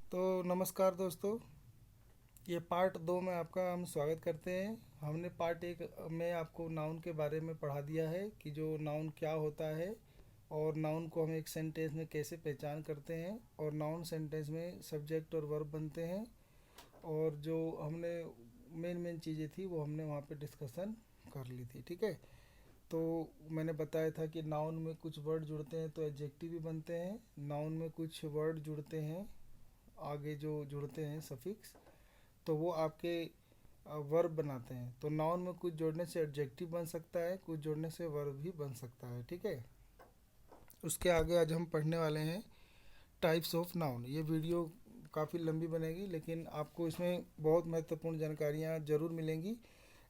तो नमस्कार दोस्तों, ये पार्ट 2 में आपका हम स्वागत करते हैं। हमने पार्ट 1 में आपको नाउन के बारे में पढ़ा दिया है कि जो नाउन क्या होता है और नाउन को हम एक सेंटेंस में कैसे पहचान करते हैं और नाउन सेंटेंस में सब्जेक्ट और वर्ब बनते हैं। और जो हमने मेन मेन चीज़ें थी वो हमने वहाँ पे डिस्कशन कर ली थी। ठीक है, तो मैंने बताया था कि नाउन में कुछ वर्ड जुड़ते हैं तो एडजेक्टिव भी बनते हैं। नाउन में कुछ वर्ड जुड़ते हैं, आगे जो जुड़ते हैं सफिक्स, तो वो आपके वर्ब बनाते हैं। तो नाउन में कुछ जोड़ने से एडजेक्टिव बन सकता है, कुछ जोड़ने से वर्ब भी बन सकता है। ठीक है, उसके आगे आज हम पढ़ने वाले हैं टाइप्स ऑफ नाउन। ये वीडियो काफ़ी लंबी बनेगी लेकिन आपको इसमें बहुत महत्वपूर्ण जानकारियाँ ज़रूर मिलेंगी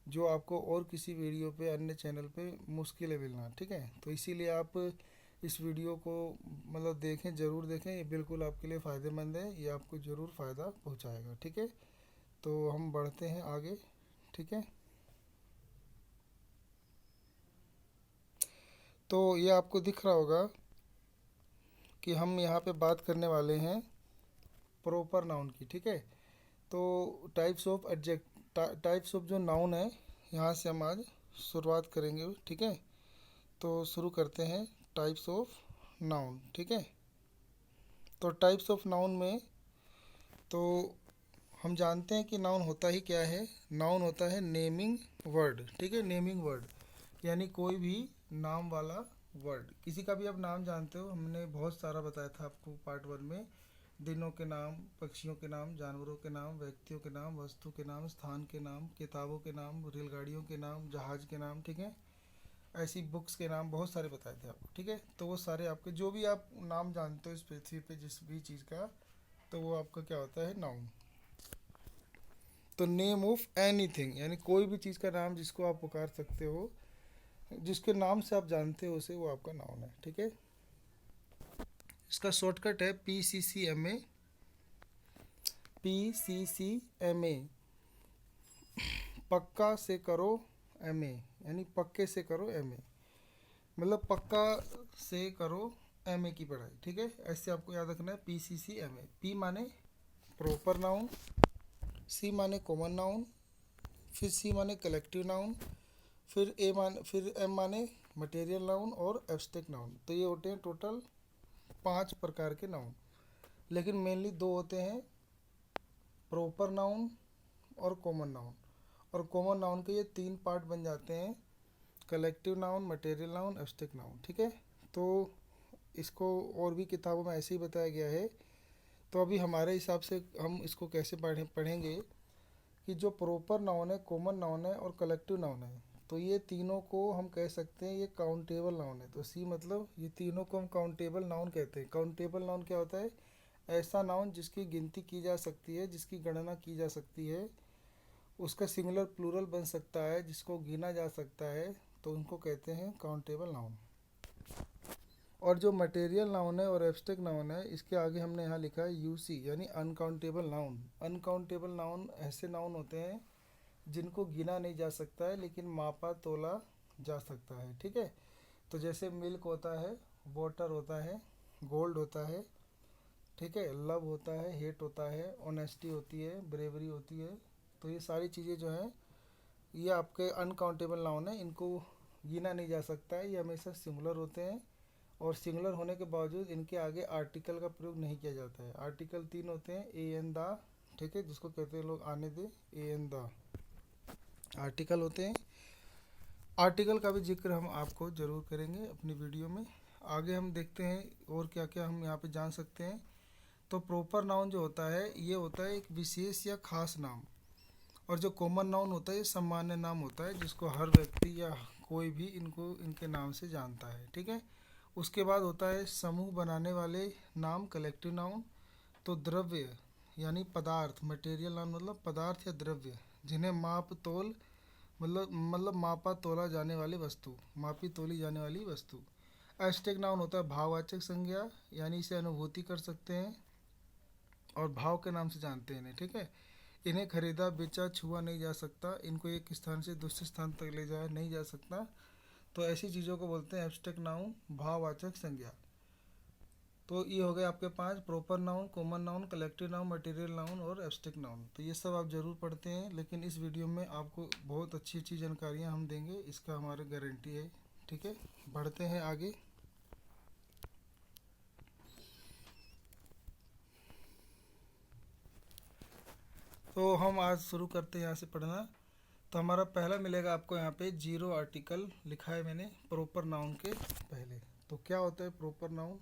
जो आपको और किसी वीडियो पे अन्य चैनल पे मुश्किल है मिलना। ठीक है, तो इसीलिए आप इस वीडियो को मतलब देखें, ज़रूर देखें। ये बिल्कुल आपके लिए फ़ायदेमंद है, ये आपको ज़रूर फ़ायदा पहुंचाएगा। ठीक है, तो हम बढ़ते हैं आगे। ठीक है, तो ये आपको दिख रहा होगा कि हम यहाँ पे बात करने वाले हैं प्रॉपर नाउन की। ठीक है, तो टाइप्स ऑफ जो नाउन है, यहाँ से हम आज शुरुआत करेंगे। ठीक है, तो शुरू करते हैं टाइप्स ऑफ नाउन। ठीक है, तो टाइप्स ऑफ नाउन में तो हम जानते हैं कि नाउन होता ही क्या है। नाउन होता है नेमिंग वर्ड। ठीक है, नेमिंग वर्ड यानी कोई भी नाम वाला वर्ड। किसी का भी आप नाम जानते हो, हमने बहुत सारा बताया था आपको पार्ट 1 में। दिनों के नाम, पक्षियों के नाम, जानवरों के नाम, व्यक्तियों के नाम, वस्तु के नाम, स्थान के नाम, किताबों के नाम, रेलगाड़ियों के नाम, जहाज के नाम। ठीक है, ऐसी बुक्स के नाम बहुत सारे बताए थे आपको। ठीक है, तो वो सारे आपके जो भी आप नाम जानते हो इस पृथ्वी पे जिस भी चीज़ का, तो वो आपका क्या होता है, नाउन। तो नेम ऑफ एनीथिंग यानी कोई भी चीज़ का नाम जिसको आप पुकार सकते हो, जिसके नाम से आप जानते हो उसे, वो आपका नाउन है। ठीक है, इसका शॉर्टकट है PCCMA। PCCMA, पक्का से करो MA, यानी पक्के से करो MA, मतलब पक्का से करो MA की पढ़ाई। ठीक है, ऐसे आपको याद रखना है PCCMA। P माने प्रॉपर नाउन, C माने कॉमन नाउन, फिर C माने कलेक्टिव नाउन, फिर M माने मटेरियल नाउन और एब्स्ट्रैक्ट नाउन। तो ये होते हैं टोटल 5 प्रकार के नाउन, लेकिन मेनली 2 होते हैं, प्रॉपर नाउन और कॉमन नाउन। और कॉमन नाउन के ये 3 पार्ट बन जाते हैं, collective noun, material noun, abstract noun. ठीक है, तो इसको और भी किताबों में ऐसे ही बताया गया है। तो अभी हमारे हिसाब से हम इसको कैसे पढ़ेंगे कि जो प्रॉपर नाउन है, कॉमन नाउन है और कलेक्टिव नाउन है, तो ये तीनों को हम कह सकते हैं ये काउंटेबल नाउन है। तो सी मतलब ये तीनों को हम काउंटेबल नाउन कहते हैं। काउंटेबल नाउन क्या होता है? ऐसा नाउन जिसकी गिनती की जा सकती है, जिसकी गणना की जा सकती है, उसका सिंगुलर प्लूरल बन सकता है, जिसको गिना जा सकता है, तो उनको कहते हैं काउंटेबल नाउन। और जो मटेरियल नाउन है और एब्स्ट्रैक्ट नाउन है, इसके आगे हमने यहाँ लिखा है UC यानी अनकाउंटेबल नाउन। अनकाउंटेबल नाउन ऐसे नाउन होते हैं जिनको गिना नहीं जा सकता है लेकिन मापा तोला जा सकता है। ठीक है, तो जैसे मिल्क होता है, वाटर होता है, गोल्ड होता है, ठीक है, लव होता है, हेट होता है, ऑनेस्टी होती है, ब्रेवरी होती है। तो ये सारी चीज़ें जो हैं ये आपके अनकाउंटेबल नाउन है, इनको गिना नहीं जा सकता है, ये हमेशा सिंगुलर होते हैं। और सिंगुलर होने के बावजूद इनके आगे आर्टिकल का प्रयोग नहीं किया जाता है। आर्टिकल 3 होते हैं, ए एन द, ठीक है, जिसको कहते हैं लोग आने दे, ए एन द आर्टिकल होते हैं। आर्टिकल का भी जिक्र हम आपको ज़रूर करेंगे अपनी वीडियो में। आगे हम देखते हैं और क्या क्या हम यहाँ पे जान सकते हैं। तो प्रॉपर नाउन जो होता है ये होता है एक विशेष या खास नाम। और जो कॉमन नाउन होता है ये सामान्य नाम होता है जिसको हर व्यक्ति या कोई भी इनको इनके नाम से जानता है। ठीक है, उसके बाद होता है समूह बनाने वाले नाम, कलेक्टिव नाउन। तो द्रव्य यानी पदार्थ, मटेरियल नाउन मतलब पदार्थ या द्रव्य, जिन्हें माप तोल मतलब मापा तोला जाने वाली वस्तु, मापी तोली जाने वाली वस्तु। एब्स्ट्रैक्ट नाउन होता है भाववाचक संज्ञा, यानी इसे अनुभूति कर सकते हैं और भाव के नाम से जानते हैं इन्हें। ठीक है, इन्हें खरीदा बेचा छुआ नहीं जा सकता, इनको एक स्थान से दूसरे स्थान तक ले जाया नहीं जा सकता। तो ऐसी चीज़ों को बोलते हैं एब्स्ट्रैक्ट नाउन, भाववाचक संज्ञा। तो ये हो गए आपके 5: proper noun, common noun, collective noun, material noun और एब्स्ट्रैक्ट नाउन। तो ये सब आप ज़रूर पढ़ते हैं, लेकिन इस वीडियो में आपको बहुत अच्छी अच्छी जानकारियाँ हम देंगे, इसका हमारा गारंटी है। ठीक है, बढ़ते हैं आगे। तो हम आज शुरू करते हैं यहाँ से पढ़ना। तो हमारा पहला मिलेगा आपको यहाँ पे जीरो आर्टिकल लिखा है मैंने प्रॉपर नाउन के पहले। तो क्या होता है प्रॉपर नाउन?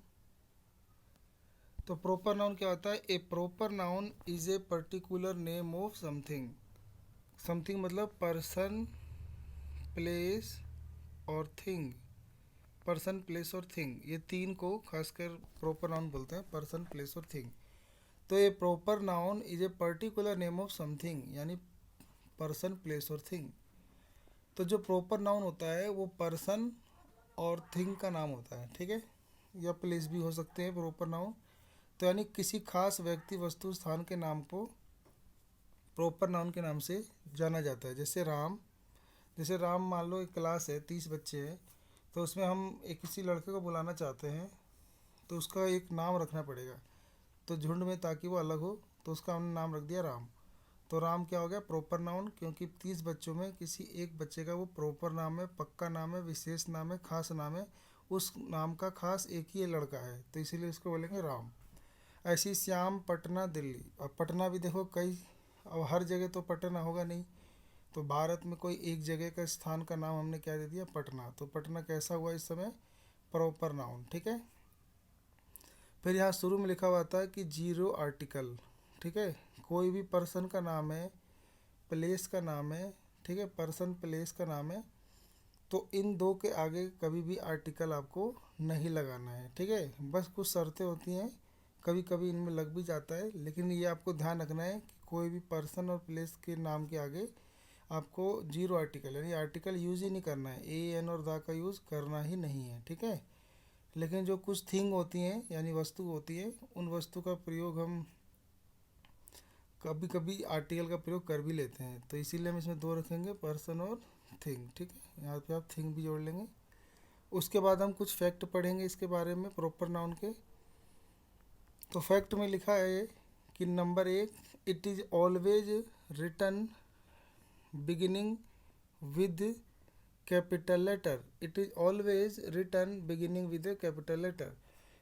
तो प्रॉपर नाउन क्या होता है? A proper noun is a particular name of something. Something मतलब पर्सन, प्लेस और थिंग। पर्सन, प्लेस और थिंग, ये तीन को खासकर प्रॉपर नाउन बोलते हैं, पर्सन, प्लेस और थिंग। तो ये proper noun is a particular name of something, यानी पर्सन, प्लेस और थिंग। तो जो प्रॉपर नाउन होता है वो पर्सन और थिंग का नाम होता है, ठीक है, या प्लेस भी हो सकते हैं प्रॉपर नाउन। तो यानी किसी खास व्यक्ति, वस्तु, स्थान के नाम को प्रॉपर नाउन के नाम से जाना जाता है। जैसे राम, जैसे राम मान लो एक क्लास है, 30 बच्चे हैं, तो उसमें हम एक किसी लड़के को बुलाना चाहते हैं, तो उसका एक नाम रखना पड़ेगा। तो झुंड में ताकि वो अलग हो, तो उसका हमने नाम रख दिया राम। तो राम क्या हो गया? प्रॉपर नाउन, क्योंकि 30 बच्चों में किसी एक बच्चे का वो प्रॉपर नाम है, पक्का नाम है, विशेष नाम है, खास नाम है, उस नाम का खास एक ही लड़का है, तो इसीलिए उसको बोलेंगे राम। ऐसी श्याम, पटना, दिल्ली। अब पटना भी देखो कई, अब हर जगह तो पटना होगा नहीं, तो भारत में कोई एक जगह का स्थान का नाम हमने क्या दे दिया? पटना। तो पटना कैसा हुआ इस समय? प्रॉपर नाउन, ठीक है। फिर यहाँ शुरू में लिखा हुआ था कि जीरो आर्टिकल, ठीक है, कोई भी पर्सन का नाम है, प्लेस का नाम है, ठीक है, पर्सन प्लेस का नाम है, तो इन दो के आगे कभी भी आर्टिकल आपको नहीं लगाना है, ठीक है। बस कुछ शर्तें होती हैं, कभी कभी इनमें लग भी जाता है, लेकिन ये आपको ध्यान रखना है कि कोई भी पर्सन और प्लेस के नाम के आगे आपको जीरो आर्टिकल, यानी आर्टिकल यूज़ ही नहीं करना है, ए एन और दा का यूज़ करना ही नहीं है, ठीक है। लेकिन जो कुछ थिंग होती हैं, यानी वस्तु होती है, उन वस्तु का प्रयोग हम कभी कभी आर्टिकल का प्रयोग कर भी लेते हैं, तो इसीलिए हम इसमें दो रखेंगे, पर्सन और थिंग, ठीक है। यहाँ पे आप थिंग भी जोड़ लेंगे। उसके बाद हम कुछ फैक्ट पढ़ेंगे इसके बारे में, प्रॉपर नाउन के। तो फैक्ट में लिखा है कि number 1, it is always written beginning with capital letter. It is always written beginning with a capital letter,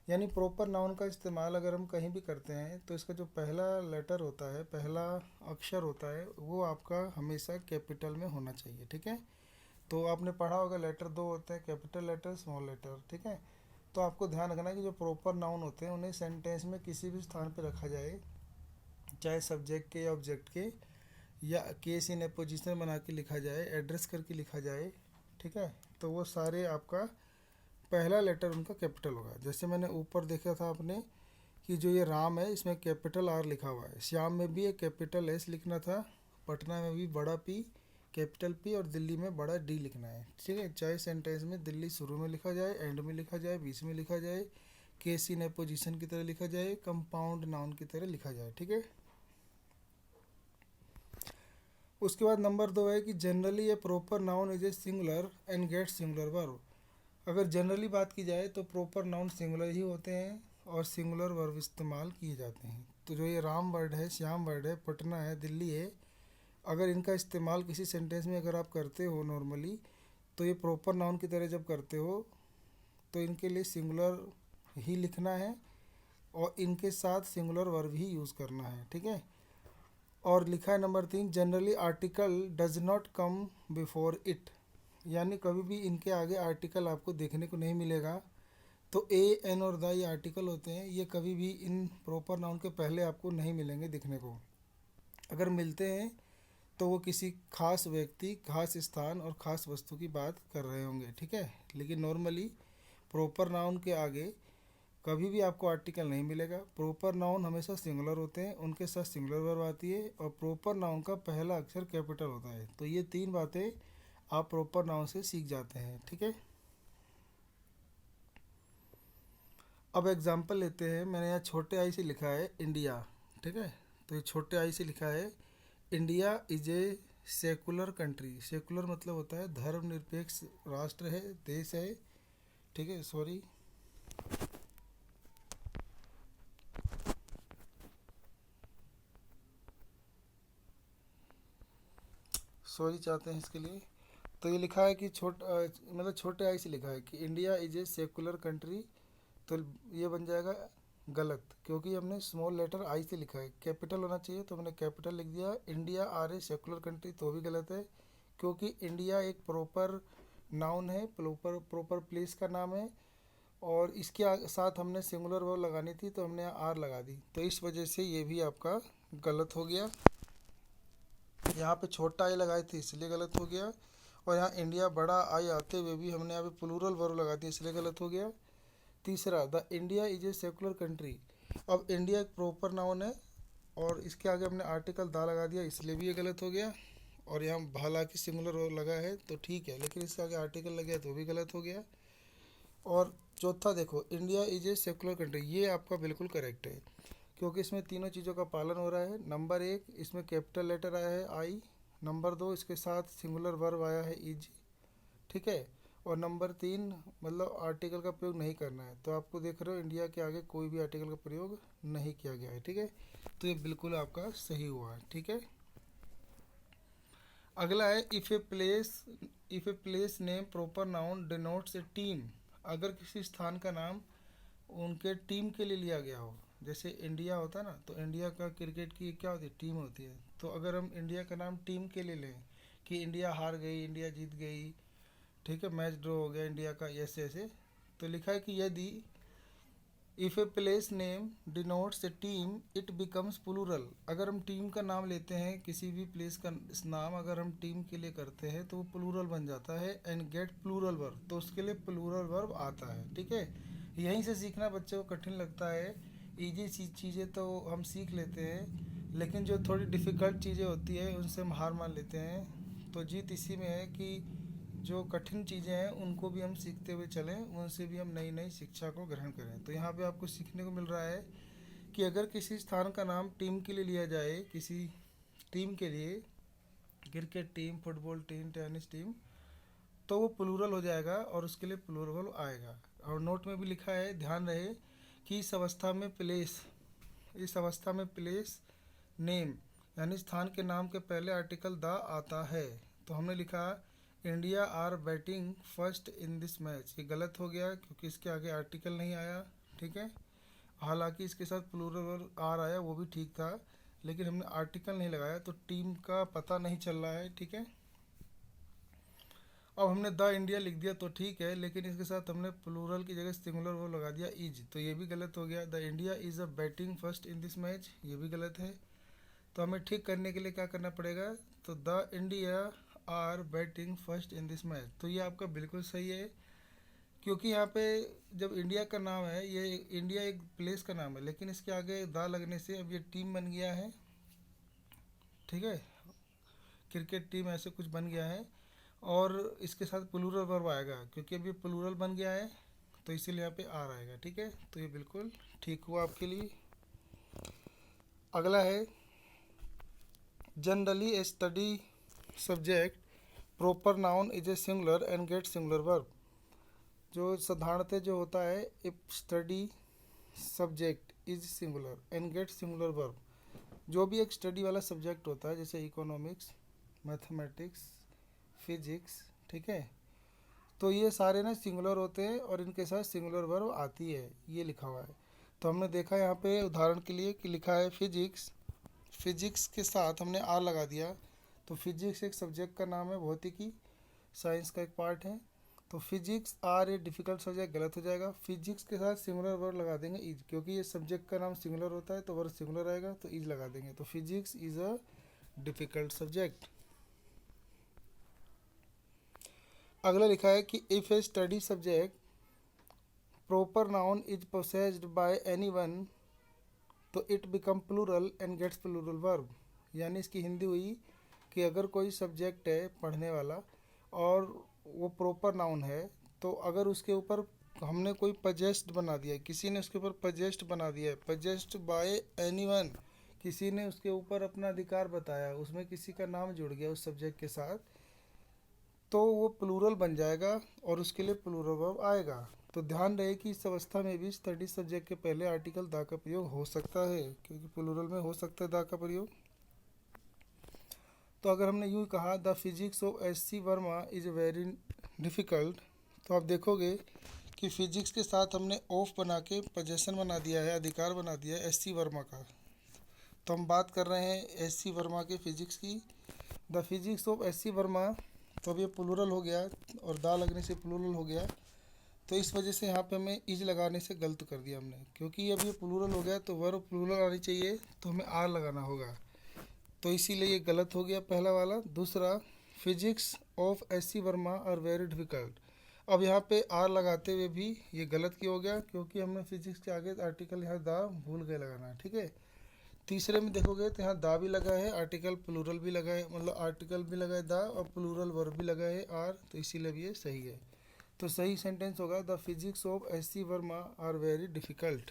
यानी प्रॉपर नाउन का इस्तेमाल अगर हम कहीं भी करते हैं तो इसका जो पहला लेटर होता है, पहला अक्षर होता है, वो आपका हमेशा कैपिटल में होना चाहिए, ठीक है। तो आपने पढ़ा होगा लेटर दो होते हैं, कैपिटल लेटर, स्मॉल लेटर, ठीक है। तो आपको ध्यान रखना है कि जो प्रॉपर नाउन होते हैं उन्हें सेंटेंस में किसी भी स्थान पर रखा जाए, चाहे सब्जेक्ट के या ऑब्जेक्ट के, या केस इन पोजीशन बना के लिखा जाए, एड्रेस करके लिखा जाए, ठीक है, तो वो सारे आपका पहला लेटर उनका कैपिटल होगा। जैसे मैंने ऊपर देखा था आपने कि जो ये राम है इसमें कैपिटल आर लिखा हुआ है, श्याम में भी एक कैपिटल एस लिखना था, पटना में भी बड़ा पी, कैपिटल पी, और दिल्ली में बड़ा डी लिखना है, ठीक है। चाहे सेंटेंस में दिल्ली शुरू में लिखा जाए, एंड में लिखा जाए, बीच में लिखा जाए, केस इन पोजीशन की तरह लिखा जाए, कंपाउंड नाउन की तरह लिखा जाए, ठीक है। उसके बाद नंबर 2 है कि generally a proper noun is a singular and get singular verb. अगर जनरली बात की जाए तो प्रॉपर नाउन सिंगुलर ही होते हैं और सिंगुलर वर्ब इस्तेमाल किए जाते हैं। तो जो ये राम वर्ड है, श्याम वर्ड है, पटना है, दिल्ली है, अगर इनका इस्तेमाल किसी सेंटेंस में अगर आप करते हो नॉर्मली, तो ये प्रॉपर नाउन की तरह जब करते हो तो इनके लिए सिंगुलर ही लिखना है और इनके साथ सिंगुलर वर्ब ही यूज़ करना है, ठीक है। और लिखा है number 3, generally article does not come before it, यानी कभी भी इनके आगे आर्टिकल आपको देखने को नहीं मिलेगा। तो ए एन और द ये आर्टिकल होते हैं, ये कभी भी इन प्रॉपर नाउन के पहले आपको नहीं मिलेंगे दिखने को। अगर मिलते हैं तो वो किसी खास व्यक्ति, खास स्थान और खास वस्तु की बात कर रहे होंगे, ठीक है। लेकिन नॉर्मली प्रॉपर नाउन के आगे कभी भी आपको आर्टिकल नहीं मिलेगा। प्रॉपर नाउन हमेशा सिंगुलर होते हैं, उनके साथ सिंगुलर वर्ब आती है, और प्रॉपर नाउन का पहला अक्षर कैपिटल होता है। तो ये तीन बातें आप प्रॉपर नाउन से सीख जाते हैं, ठीक है। अब एग्जांपल लेते हैं। मैंने यहाँ छोटे आई से लिखा है इंडिया, ठीक है। तो ये छोटे आई से लिखा है India is a secular country. Secular मतलब होता है धर्मनिरपेक्ष राष्ट्र है, देश है, ठीक है, सॉरी। सॉरी चाहते हैं इसके लिए। तो ये लिखा है कि मतलब छोटे आई से लिखा है कि India is a secular country, तो ये बन जाएगा गलत, क्योंकि हमने स्मॉल लेटर आई से लिखा है, कैपिटल होना चाहिए तो हमने कैपिटल लिख दिया। India are a secular country तो भी गलत है, क्योंकि इंडिया एक प्रॉपर नाउन है, प्रॉपर प्रॉपर प्लेस का नाम है, और इसके साथ हमने सिंगुलर वर्ब लगानी थी तो हमने यहाँ आर लगा दी, तो इस वजह से ये भी आपका गलत हो गया। यहाँ पे छोटा आई लगाए थे इसलिए गलत हो गया, और यहाँ इंडिया बड़ा आई आते हुए भी हमने यहाँ पे प्लूरल वर्ब लगा दिया इसलिए गलत हो गया। तीसरा, the India is a secular country. अब इंडिया एक प्रॉपर नाउन है और इसके आगे हमने आर्टिकल दा लगा दिया इसलिए भी ये गलत हो गया, और यहाँ हालांकि सिंगुलर वर्ब लगा है तो ठीक है, लेकिन इसके आगे आर्टिकल लग गया तो भी गलत हो गया। और चौथा देखो, India is a secular country, ये आपका बिल्कुल करेक्ट है, क्योंकि इसमें तीनों चीज़ों का पालन हो रहा है। नंबर 1, इसमें कैपिटल लेटर आया है आई। नंबर 2, इसके साथ सिंगुलर वर्ब आया है इज, ठीक है। और नंबर 3, मतलब आर्टिकल का प्रयोग नहीं करना है, तो आपको देख रहे हो इंडिया के आगे कोई भी आर्टिकल का प्रयोग नहीं किया गया है, ठीक है। तो ये बिल्कुल आपका सही हुआ है, ठीक है। अगला है if A place name proper noun denotes a team. अगर किसी स्थान का नाम उनके टीम के लिए लिया गया हो, जैसे इंडिया होता है ना, तो इंडिया का क्रिकेट की क्या होती है, टीम होती है। तो अगर हम इंडिया का नाम टीम के लिए लें कि इंडिया हार गई, इंडिया जीत गई, ठीक है, मैच ड्रॉ हो गया इंडिया का, ऐसे ऐसे, तो लिखा है कि यदि if a place name denotes a team it becomes plural. अगर हम टीम का नाम लेते हैं, किसी भी प्लेस का नाम अगर हम टीम के लिए करते हैं तो वो प्लूरल बन जाता है, एंड गेट प्लूरल वर्ब, तो उसके लिए प्लूरल वर्ब आता है, ठीक है। यहीं से सीखना बच्चों को कठिन लगता है, ईजी चीज़ें तो हम सीख लेते हैं, लेकिन जो थोड़ी डिफ़िकल्ट चीज़ें होती है उनसे हम हार मान लेते हैं। तो जीत इसी में है कि जो कठिन चीज़ें हैं उनको भी हम सीखते हुए चलें, उनसे भी हम नई नई शिक्षा को ग्रहण करें। तो यहाँ पे आपको सीखने को मिल रहा है कि अगर किसी स्थान का नाम टीम के लिए लिया जाए, किसी टीम के लिए, cricket team, football team, tennis team, तो वो प्लूरल हो जाएगा और उसके लिए प्लूरल आएगा। और नोट में भी लिखा है, ध्यान रहे कि इस अवस्था में प्लेस नेम यानी स्थान के नाम के पहले आर्टिकल द आता है। तो हमने लिखा India are batting first in this match, ये गलत हो गया क्योंकि इसके आगे आर्टिकल नहीं आया, ठीक है। हालांकि इसके साथ प्लूरल आर आया वो भी ठीक था, लेकिन हमने आर्टिकल नहीं लगाया तो टीम का पता नहीं चल रहा है, ठीक है। अब हमने द इंडिया लिख दिया तो ठीक है, लेकिन इसके साथ हमने प्लूरल की जगह सिंगुलर वो लगा दिया इज, तो ये भी गलत हो गया। The India is a batting first in this match, ये भी गलत है। तो हमें ठीक करने के लिए क्या करना पड़ेगा, तो the India are batting first in this match, तो ये आपका बिल्कुल सही है, क्योंकि यहाँ पे जब इंडिया का नाम है, ये इंडिया एक प्लेस का नाम है, लेकिन इसके आगे द लगने से अब ये टीम बन गया है, ठीक है, क्रिकेट टीम ऐसे कुछ बन गया है, और इसके साथ प्लूरल वर्ब आएगा, क्योंकि अब ये प्लूरल बन गया है तो इसीलिए यहाँ पे आर आएगा, ठीक है। तो ये बिल्कुल ठीक हुआ आपके लिए। अगला है generally a study subject proper noun is a singular and get singular verb. जो साधारणतः जो होता है, if study subject is singular and get singular verb, जो भी एक स्टडी वाला सब्जेक्ट होता है, जैसे इकोनॉमिक्स, मैथमेटिक्स, फिजिक्स, ठीक है, तो ये सारे ना सिंगुलर होते हैं और इनके साथ सिंगुलर वर्ब आती है, ये लिखा हुआ है। तो हमने देखा यहाँ पे उदाहरण के लिए कि लिखा है फिजिक्स के साथ हमने आर लगा दिया, तो फिजिक्स एक सब्जेक्ट का नाम है, भौतिकी साइंस का एक पार्ट है, तो physics are a difficult subject गलत हो जाएगा। फिजिक्स के साथ सिंगुलर वर्ब लगा देंगे इज, क्योंकि ये सब्जेक्ट का नाम सिंगुलर होता है तो वर्ब सिंगुलर आएगा, तो इज लगा देंगे, तो physics is a difficult subject. अगला लिखा है कि if a study subject proper noun is possessed by anyone, तो it become plural and gets plural verb. यानी इसकी हिंदी हुई कि अगर कोई सब्जेक्ट है पढ़ने वाला और वो प्रॉपर नाउन है, तो अगर उसके ऊपर हमने कोई पजेस्ट बना दिया, किसी ने उसके ऊपर पजेस्ट बना दिया है, पजेस्ट बाय एनीवन, किसी ने उसके ऊपर अपना अधिकार बताया, उसमें किसी का नाम जुड़ गया उस सब्जेक्ट के साथ, तो वो प्लूरल बन जाएगा और उसके लिए प्लूरल वर्ब आएगा। तो ध्यान रहे कि इस अवस्था में भी स्टडी सब्जेक्ट के पहले आर्टिकल द का प्रयोग हो सकता है, क्योंकि प्लूरल में हो सकता है द का प्रयोग। तो अगर हमने यूँ कहा the physics of S C Verma is very difficult, तो आप देखोगे कि फिजिक्स के साथ हमने ऑफ बना के पोजेशन बना दिया है, अधिकार बना दिया है एस सी वर्मा का। तो हम बात कर रहे हैं एस सी वर्मा के फिजिक्स की। The physics of S C Verma, तो अब ये प्लूरल हो गया और दा लगने से प्लूरल हो गया, तो इस वजह से यहाँ पे हमें इज लगाने से गलत कर दिया हमने, क्योंकि अब ये प्लूरल हो गया तो वर्ब प्लूरल आनी चाहिए, तो हमें आर लगाना होगा, तो इसीलिए ये गलत हो गया पहला वाला। दूसरा, physics of S C Verma are very difficult, अब यहाँ पे आर लगाते हुए भी ये गलत क्यों हो गया, क्योंकि हमने फिजिक्स के आगे आर्टिकल यहाँ दा भूल गए लगाना, ठीक है। तीसरे में देखोगे तो यहाँ दा भी लगा है, आर्टिकल प्लूरल भी लगा है, मतलब आर्टिकल भी लगा है दा और प्लूरल वर्ब भी लगा है आर, तो इसीलिए भी ये सही है। तो सही सेंटेंस होगा the physics of S C Verma are very difficult.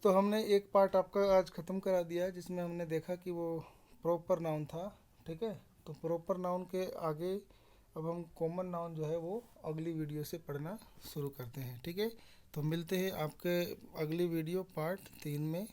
तो हमने एक पार्ट आपका आज ख़त्म करा दिया, जिसमें हमने देखा कि वो प्रॉपर नाउन था, ठीक है। तो प्रॉपर नाउन के आगे अब हम कॉमन नाउन जो है वो अगली वीडियो से पढ़ना शुरू करते हैं, ठीक है। तो मिलते हैं आपके अगली वीडियो पार्ट 3 में।